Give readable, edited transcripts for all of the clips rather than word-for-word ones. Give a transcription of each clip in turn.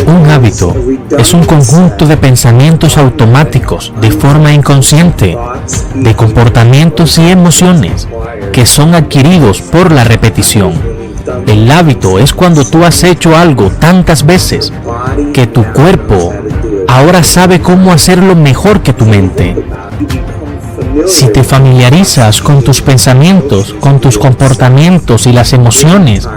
Un hábito es un conjunto de pensamientos automáticos de forma inconsciente, de comportamientos y emociones que son adquiridos por la repetición. El hábito es cuando tú has hecho algo tantas veces que tu cuerpo ahora sabe cómo hacerlo mejor que tu mente. Si te familiarizas con tus pensamientos, con tus comportamientos y las emociones,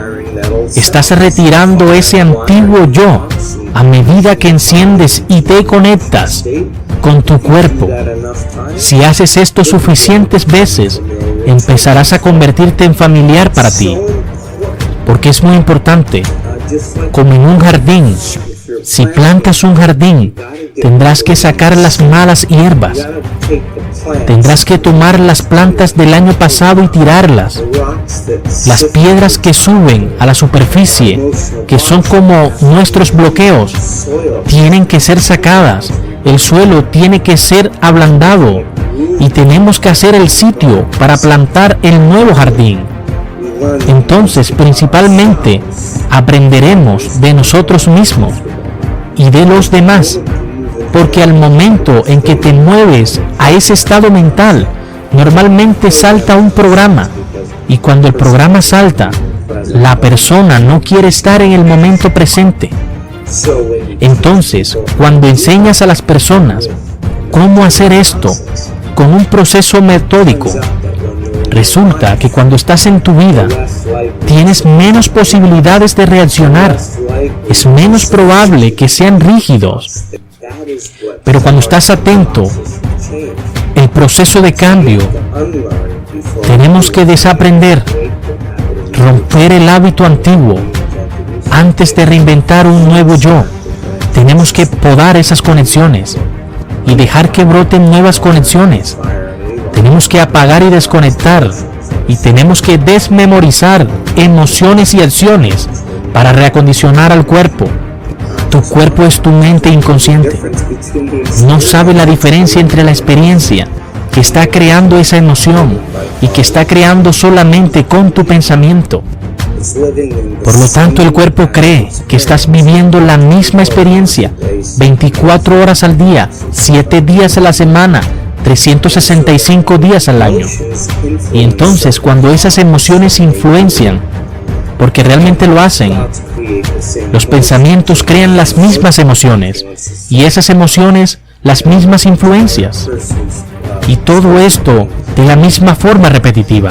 estás retirando ese antiguo yo a medida que enciendes y te conectas con tu cuerpo. Si haces esto suficientes veces, empezarás a convertirte en familiar para ti. Porque es muy importante, como en un jardín, si plantas un jardín, tendrás que sacar las malas hierbas. Tendrás que tomar las plantas del año pasado y tirarlas. Las piedras que suben a la superficie, que son como nuestros bloqueos, tienen que ser sacadas. El suelo tiene que ser ablandado y tenemos que hacer el sitio para plantar el nuevo jardín. Entonces, principalmente, aprenderemos de nosotros mismos y de los demás, porque al momento en que te mueves a ese estado mental, normalmente salta un programa, y cuando el programa salta, la persona no quiere estar en el momento presente. Entonces, cuando enseñas a las personas cómo hacer esto con un proceso metódico, resulta que cuando estás en tu vida, tienes menos posibilidades de reaccionar. Es menos probable que sean rígidos. Pero cuando estás atento, el proceso de cambio, tenemos que desaprender, romper el hábito antiguo. Antes de reinventar un nuevo yo, tenemos que podar esas conexiones y dejar que broten nuevas conexiones. Tenemos que apagar y desconectar, y tenemos que desmemorizar emociones y acciones para reacondicionar al cuerpo. Tu cuerpo es tu mente inconsciente. No sabe la diferencia entre la experiencia que está creando esa emoción y que está creando solamente con tu pensamiento. Por lo tanto, el cuerpo cree que estás viviendo la misma experiencia 24 horas al día, 7 días a la semana, 365 días al año. Y entonces, cuando esas emociones influencian, porque realmente lo hacen, los pensamientos crean las mismas emociones y esas emociones las mismas influencias. Y todo esto de la misma forma repetitiva,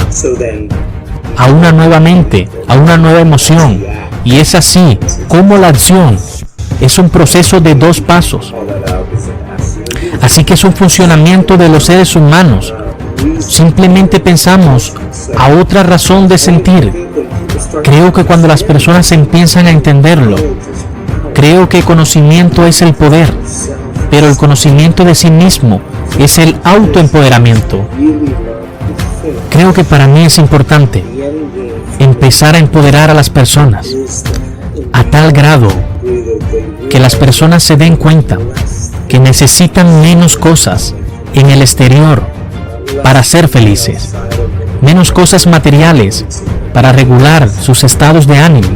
a una nueva mente, a una nueva emoción. Y es así como la acción es un proceso de 2 pasos. Así que es un funcionamiento de los seres humanos. Simplemente pensamos a otra razón de sentir. Creo que cuando las personas empiezan a entenderlo, creo que conocimiento es el poder, pero el conocimiento de sí mismo es el autoempoderamiento. Creo que para mí es importante empezar a empoderar a las personas a tal grado que las personas se den cuenta que necesitan menos cosas en el exterior para ser felices, menos cosas materiales para regular sus estados de ánimo,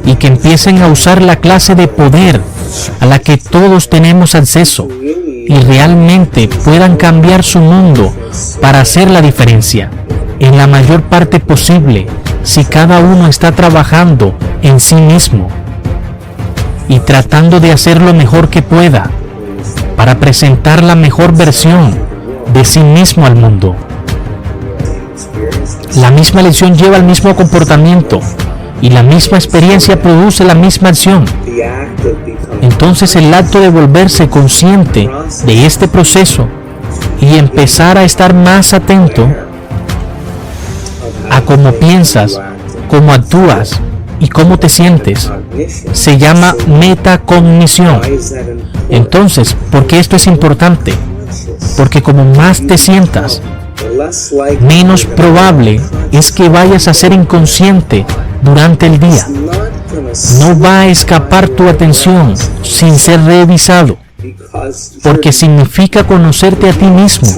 y que empiecen a usar la clase de poder a la que todos tenemos acceso y realmente puedan cambiar su mundo para hacer la diferencia en la mayor parte posible si cada uno está trabajando en sí mismo y tratando de hacer lo mejor que pueda para presentar la mejor versión de sí mismo al mundo. La misma lección lleva al mismo comportamiento y la misma experiencia produce la misma acción. Entonces el acto de volverse consciente de este proceso y empezar a estar más atento a cómo piensas, cómo actúas y cómo te sientes, se llama metacognición. Entonces, ¿por qué esto es importante? Porque como más te sientas, menos probable es que vayas a ser inconsciente durante el día. No va a escapar tu atención sin ser revisado, porque significa conocerte a ti mismo.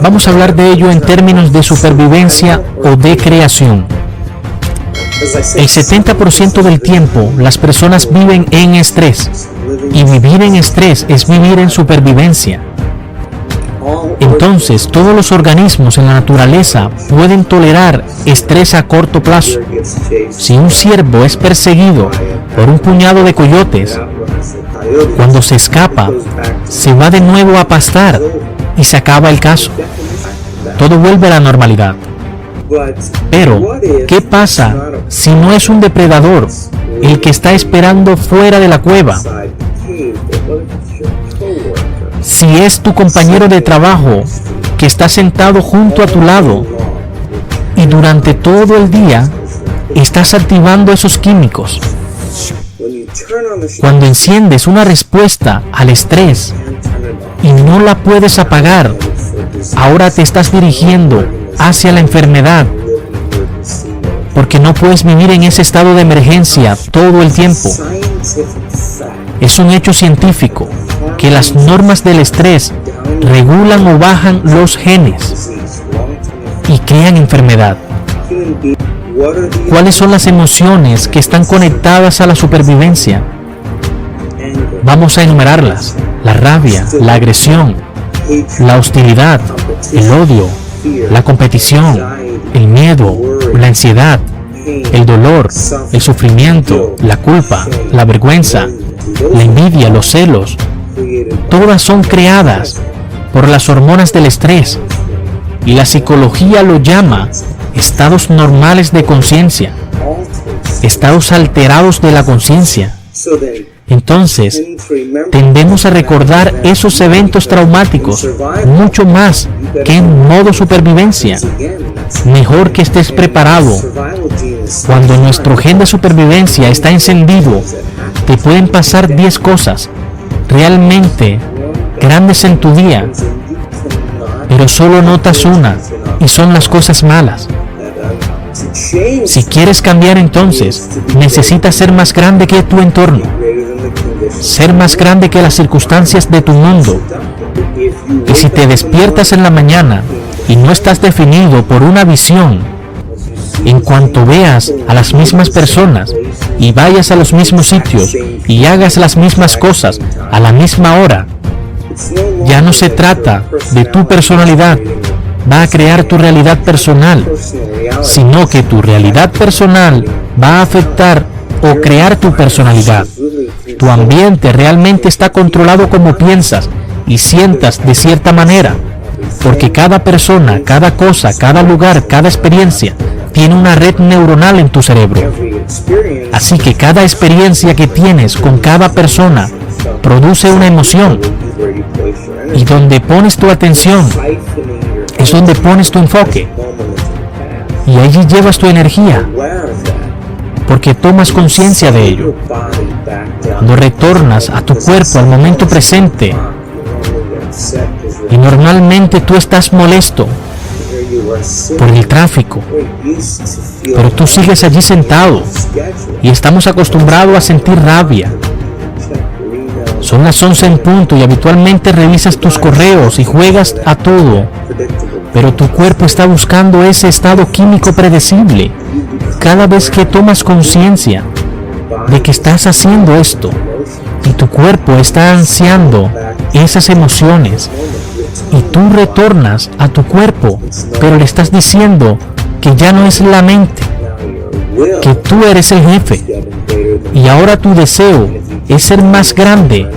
Vamos a hablar de ello en términos de supervivencia o de creación. El 70% del tiempo las personas viven en estrés, y vivir en estrés es vivir en supervivencia. Entonces, todos los organismos en la naturaleza pueden tolerar estrés a corto plazo. Si un ciervo es perseguido por un puñado de coyotes, cuando se escapa, se va de nuevo a pastar y se acaba el caso. Todo vuelve a la normalidad. Pero, ¿qué pasa si no es un depredador el que está esperando fuera de la cueva? Si es tu compañero de trabajo que está sentado junto a tu lado y durante todo el día estás activando esos químicos. Cuando enciendes una respuesta al estrés y no la puedes apagar, ahora te estás dirigiendo hacia la enfermedad, porque no puedes vivir en ese estado de emergencia todo el tiempo. Es un hecho científico que las normas del estrés regulan o bajan los genes y crean enfermedad. ¿Cuáles son las emociones que están conectadas a la supervivencia? Vamos a enumerarlas: la rabia, la agresión, la hostilidad, el odio, la competición, el miedo, la ansiedad, el dolor, el sufrimiento, la culpa, la vergüenza, la envidia, los celos. Todas son creadas por las hormonas del estrés, y la psicología lo llama estados normales de conciencia, estados alterados de la conciencia. Entonces, tendemos a recordar esos eventos traumáticos mucho más que en modo supervivencia. Mejor que estés preparado. Cuando nuestro gen de supervivencia está encendido, te pueden pasar 10 cosas realmente grandes en tu día, pero solo notas una, y son las cosas malas. Si quieres cambiar, entonces necesitas ser más grande que tu entorno, ser más grande que las circunstancias de tu mundo. Y si te despiertas en la mañana y no estás definido por una visión, en cuanto veas a las mismas personas y vayas a los mismos sitios y hagas las mismas cosas a la misma hora, ya no se trata de tu personalidad, va a crear tu realidad personal, sino que tu realidad personal va a afectar o crear tu personalidad. Tu ambiente realmente está controlado como piensas y sientas de cierta manera, porque cada persona, cada cosa, cada lugar, cada experiencia tiene una red neuronal en tu cerebro. Así que cada experiencia que tienes con cada persona produce una emoción, y donde pones tu atención es donde pones tu enfoque, y allí llevas tu energía, porque tomas conciencia de ello. Cuando retornas a tu cuerpo al momento presente, y normalmente tú estás molesto por el tráfico, pero tú sigues allí sentado, y estamos acostumbrados a sentir rabia. Son las 11 en punto y habitualmente revisas tus correos y juegas a todo, pero tu cuerpo está buscando ese estado químico predecible. Cada vez que tomas conciencia de que estás haciendo esto, y tu cuerpo está ansiando esas emociones, y tú retornas a tu cuerpo, pero le estás diciendo que ya no es la mente, que tú eres el jefe, y ahora tu deseo es ser más grande.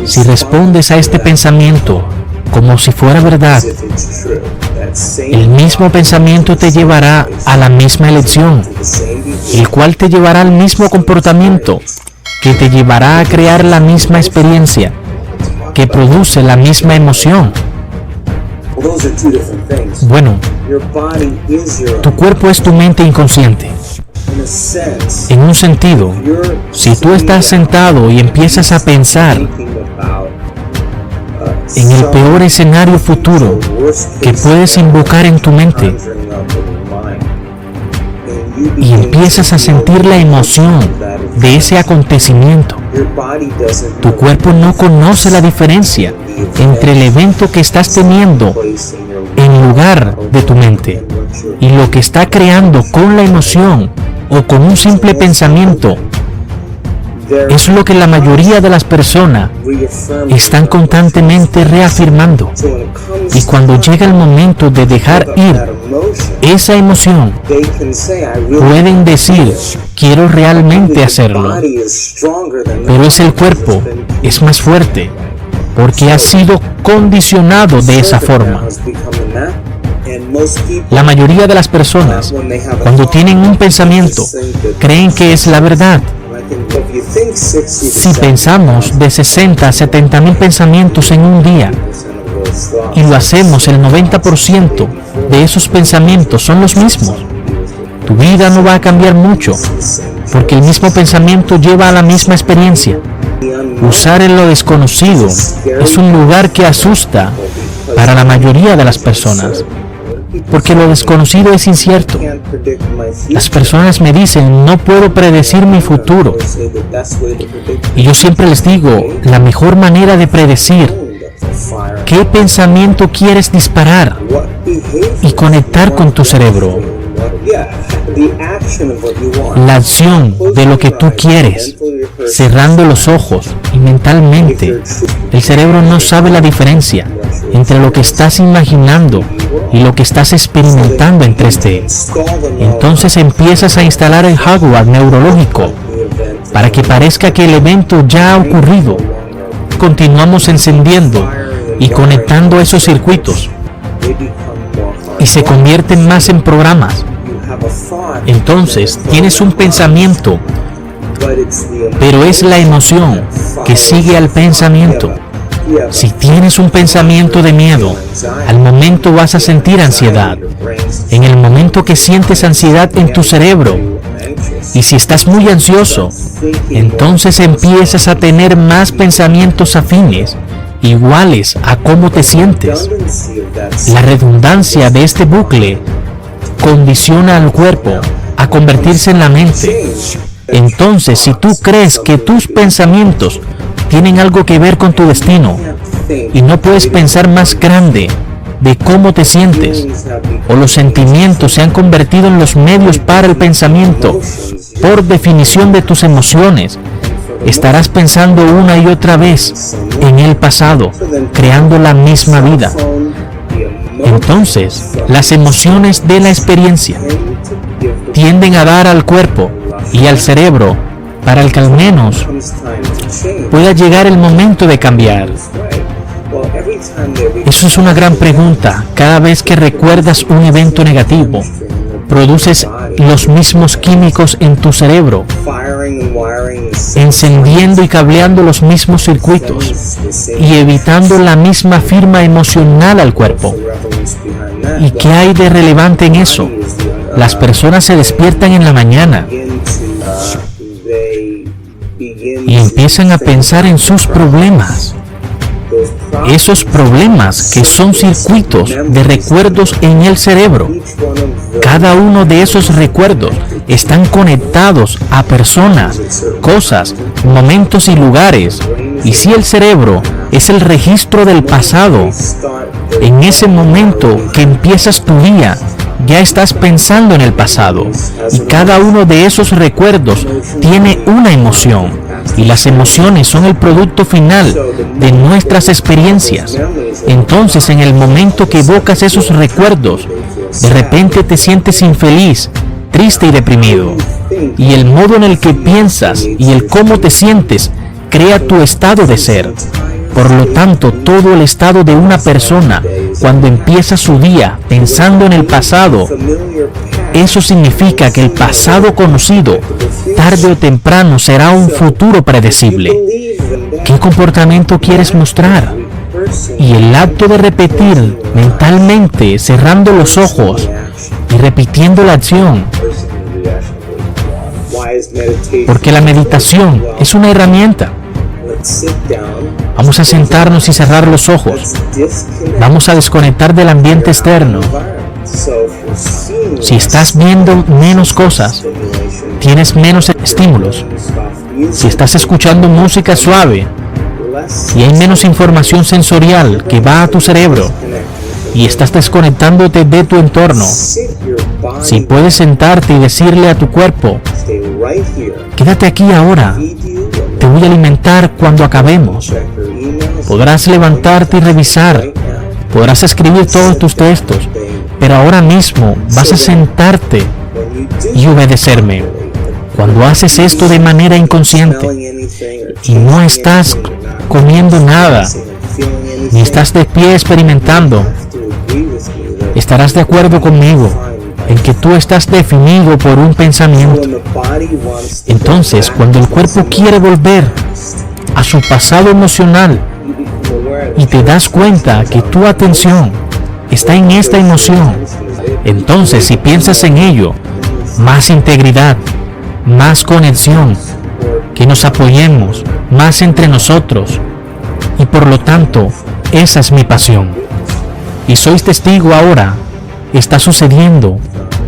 Si respondes a este pensamiento como si fuera verdad, el mismo pensamiento te llevará a la misma elección, el cual te llevará al mismo comportamiento, que te llevará a crear la misma experiencia, que produce la misma emoción. Bueno, tu cuerpo es tu mente inconsciente. En un sentido, si tú estás sentado y empiezas a pensar en el peor escenario futuro que puedes invocar en tu mente, y empiezas a sentir la emoción de ese acontecimiento, tu cuerpo no conoce la diferencia entre el evento que estás teniendo en lugar de tu mente y lo que está creando con la emoción o con un simple pensamiento es lo que la mayoría de las personas están constantemente reafirmando. Y cuando llega el momento de dejar ir esa emoción, pueden decir, quiero realmente hacerlo. Pero es el cuerpo, es más fuerte, porque ha sido condicionado de esa forma. La mayoría de las personas, cuando tienen un pensamiento, creen que es la verdad. Si pensamos de 60 a 70 mil pensamientos en un día y lo hacemos, el 90% de esos pensamientos son los mismos. Tu vida no va a cambiar mucho porque el mismo pensamiento lleva a la misma experiencia. Usar en lo desconocido es un lugar que asusta para la mayoría de las personas, porque lo desconocido es incierto. Las personas me dicen, no puedo predecir mi futuro. Y yo siempre les digo, la mejor manera de predecir qué pensamiento quieres disparar y conectar con tu cerebro. La acción de lo que tú quieres, cerrando los ojos y mentalmente, el cerebro no sabe la diferencia entre lo que estás imaginando y lo que estás experimentando en 3D. Entonces empiezas a instalar el hardware neurológico para que parezca que el evento ya ha ocurrido. Continuamos encendiendo y conectando esos circuitos y se convierten más en programas. Entonces tienes un pensamiento, pero es la emoción que sigue al pensamiento. Si tienes un pensamiento de miedo, al momento vas a sentir ansiedad. En el momento que sientes ansiedad en tu cerebro, y si estás muy ansioso, entonces empiezas a tener más pensamientos afines, iguales a cómo te sientes. La redundancia de este bucle condiciona al cuerpo a convertirse en la mente. Entonces, si tú crees que tus pensamientos tienen algo que ver con tu destino y no puedes pensar más grande de cómo te sientes, o los sentimientos se han convertido en los medios para el pensamiento, por definición de tus emociones, estarás pensando una y otra vez en el pasado, creando la misma vida. Entonces, las emociones de la experiencia tienden a dar al cuerpo y al cerebro para que al menos pueda llegar el momento de cambiar. Eso es una gran pregunta. Cada vez que recuerdas un evento negativo, produces los mismos químicos en tu cerebro, encendiendo y cableando los mismos circuitos y evitando la misma firma emocional al cuerpo. ¿Y qué hay de relevante en eso? Las personas se despiertan en la mañana y empiezan a pensar en sus problemas. Esos problemas que son circuitos de recuerdos en el cerebro. Cada uno de esos recuerdos están conectados a personas, cosas, momentos y lugares. Y si el cerebro es el registro del pasado, en ese momento que empiezas tu día, ya estás pensando en el pasado. Y cada uno de esos recuerdos tiene una emoción. Y las emociones son el producto final de nuestras experiencias. Entonces, en el momento que evocas esos recuerdos, de repente te sientes infeliz, triste y deprimido. Y el modo en el que piensas y el cómo te sientes crea tu estado de ser. Por lo tanto, todo el estado de una persona, cuando empieza su día pensando en el pasado, eso significa que el pasado conocido, tarde o temprano, será un futuro predecible. ¿Qué comportamiento quieres mostrar? Y el acto de repetir mentalmente, cerrando los ojos y repitiendo la acción. Porque la meditación es una herramienta. Vamos a sentarnos y cerrar los ojos. Vamos a desconectar del ambiente externo. Si estás viendo menos cosas, tienes menos estímulos. Si estás escuchando música suave y hay menos información sensorial que va a tu cerebro y estás desconectándote de tu entorno, Si puedes sentarte y decirle a tu cuerpo, quédate aquí ahora, te voy a alimentar cuando acabemos. Podrás levantarte y revisar, podrás escribir todos tus textos, pero ahora mismo vas a sentarte y obedecerme. Cuando haces esto de manera inconsciente y no estás comiendo nada, ni estás de pie experimentando, estarás de acuerdo conmigo en que tú estás definido por un pensamiento. Entonces, cuando el cuerpo quiere volver a su pasado emocional y te das cuenta que tu atención está en esta emoción, entonces si piensas en ello, más integridad, más conexión, que nos apoyemos más entre nosotros, y por lo tanto, esa es mi pasión. Y sois testigo ahora, está sucediendo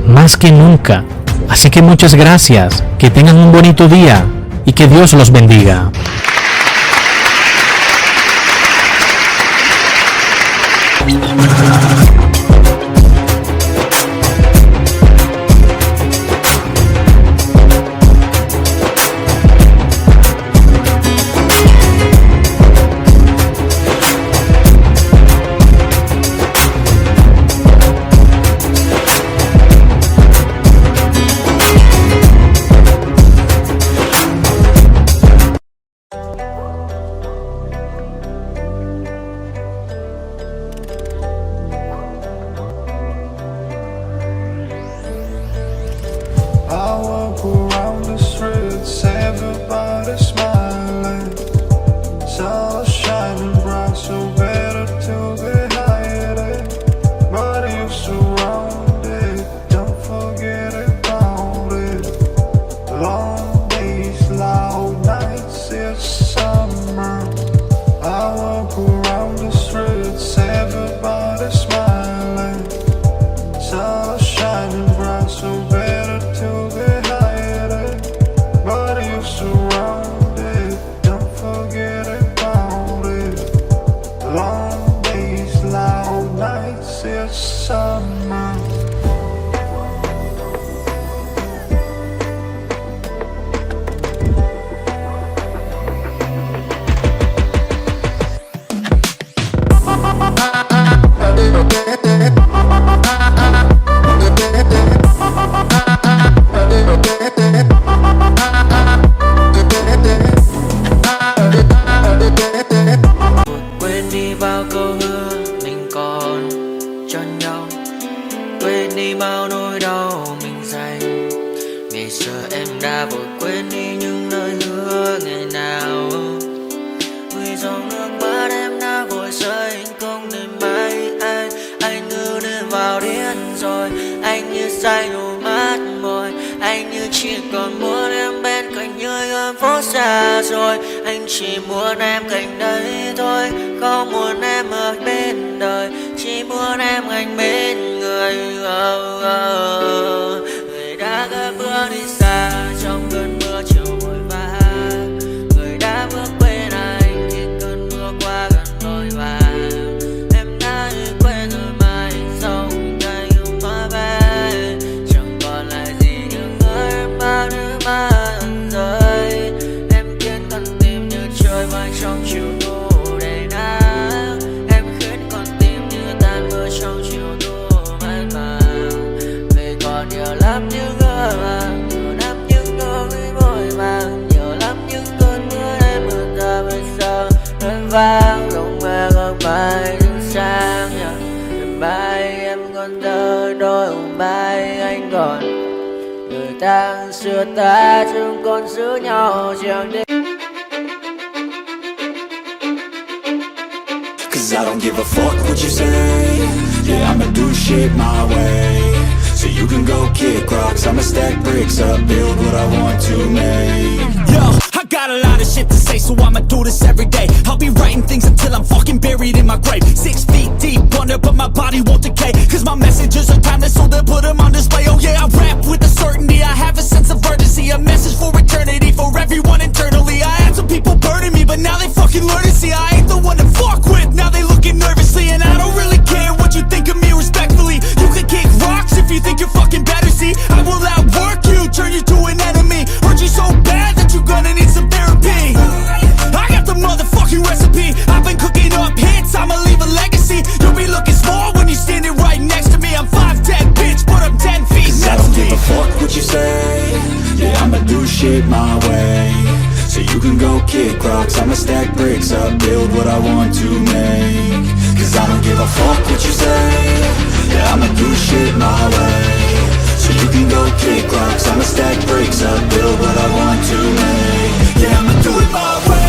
más que nunca. Así que muchas gracias, que tengan un bonito día y que Dios los bendiga. Anh chỉ muốn em cạnh đấy thôi, không muốn em ở bên đời, chỉ muốn em anh bên người. Người đã gỡ bước đi xa trong cơn mưa chiều vội vã, người đã bước quên anh khi cơn mưa qua gần vội vã. Em đã quên rồi mà anh sống cây hoa bé, chẳng còn lại gì nhưng người em bao nước mắt rơi. Trong chiều thu đầy nắng, em khiến con tim như tan mưa trong chiều thu mát màng. Vì còn nhiều lắm những ngỡ màng, nhiều lắm những nỗi vội vàng, nhiều lắm những cơn mưa em mượn ra bây giờ vẫn vang. Không mơ không bay đứng sang nhờ đêm mai em còn thơ đôi hồng mai anh còn người ta xưa ta chúng còn giữ nhau chẳng đêm. Cause I don't give a fuck what you say. Yeah, I'ma do shit my way. So you can go kick rocks, I'ma stack bricks up, build what I want to make. Yo, I got a lot of shit to say, so I'ma do this every day. I'll be writing things until I'm fucking buried in my grave. 6 feet deep under, but my body won't decay. Cause my messages are timeless, so they'll put them on display. Oh yeah, I rap with a certainty, I have a sense of urgency. A message for eternity, for everyone internally. I had some people burning me, but now they fucking learn to see I ain't the one to fuck with. Now they looking nervously, and I don't really care what you think of me respectfully. You can kick rocks if you think you're fucking better. do shit my way. So you can go kick rocks, I'ma stack bricks up, build what I want to make. Cause I don't give a fuck what you say, yeah, I'ma do shit my way. So you can go kick rocks, I'ma stack bricks up, build what I want to make. Yeah, I'ma do it my way.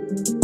Thank